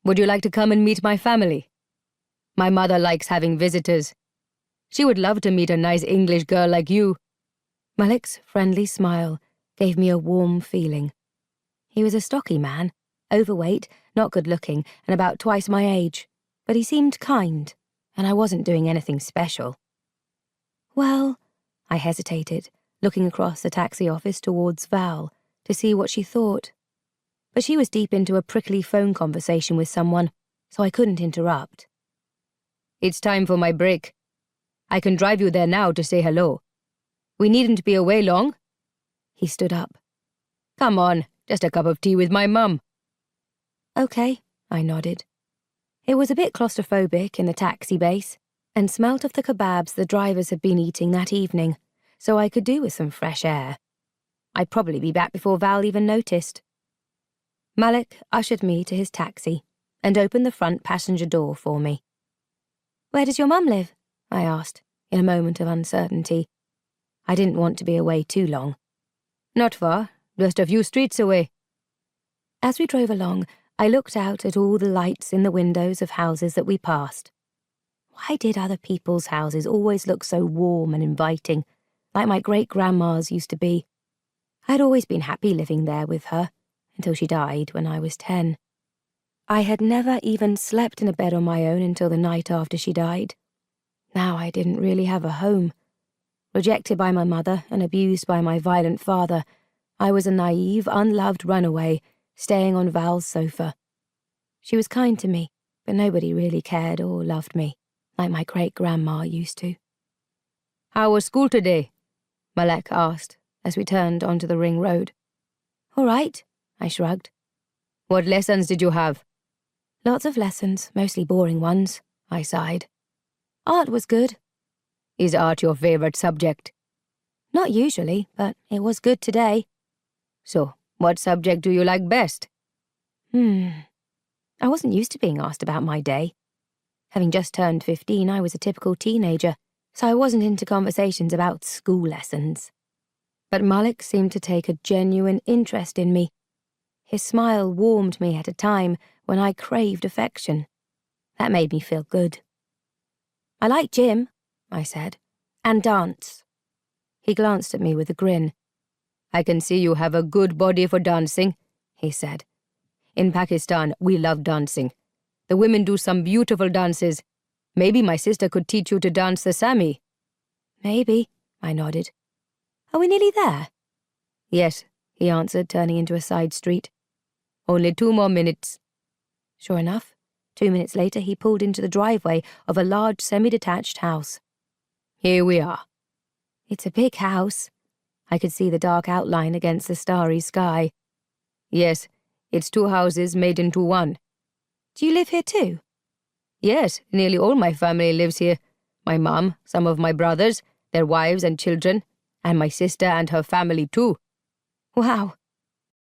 Would you like to come and meet my family? My mother likes having visitors. She would love to meet a nice English girl like you." Malik's friendly smile gave me a warm feeling. He was a stocky man, overweight, not good-looking, and about twice my age, but he seemed kind, and I wasn't doing anything special. "Well," I hesitated, looking across the taxi office towards Val to see what she thought. But she was deep into a prickly phone conversation with someone, so I couldn't interrupt. "It's time for my break. I can drive you there now to say hello. We needn't be away long." He stood up. "Come on, just a cup of tea with my mum." "Okay," I nodded. It was a bit claustrophobic in the taxi base, and smelt of the kebabs the drivers had been eating that evening, so I could do with some fresh air. I'd probably be back before Val even noticed. Malik ushered me to his taxi and opened the front passenger door for me. "Where does your mum live?" I asked, in a moment of uncertainty. I didn't want to be away too long. "Not far, just a few streets away." As we drove along, I looked out at all the lights in the windows of houses that we passed. Why did other people's houses always look so warm and inviting, like my great-grandma's used to be? I'd always been happy living there with her, until she died when I was 10. I had never even slept in a bed on my own until the night after she died. Now I didn't really have a home. Rejected by my mother and abused by my violent father, I was a naive, unloved runaway, staying on Val's sofa. She was kind to me, but nobody really cared or loved me, like my great-grandma used to. "How was school today?" Malek asked, as we turned onto the ring road. "All right," I shrugged. "What lessons did you have?" "Lots of lessons, mostly boring ones," I sighed. "Art was good." "Is art your favorite subject?" "Not usually, but it was good today." "So, what subject do you like best?" I wasn't used to being asked about my day. Having just turned 15, I was a typical teenager, so I wasn't into conversations about school lessons. But Malik seemed to take a genuine interest in me. His smile warmed me at a time when I craved affection. That made me feel good. "I like gym," I said, "and dance." He glanced at me with a grin. "I can see you have a good body for dancing," he said. "In Pakistan, we love dancing. The women do some beautiful dances. Maybe my sister could teach you to dance the Sami." "Maybe," I nodded. "Are we nearly there?" "Yes," he answered, turning into a side street. "Only 2 more minutes." Sure enough, 2 minutes later he pulled into the driveway of a large semi-detached house. "Here we are." "It's a big house." I could see the dark outline against the starry sky. "Yes, it's 2 houses made into one." "Do you live here too?" "Yes, nearly all my family lives here. My mum, some of my brothers, their wives and children, and my sister and her family too." "Wow,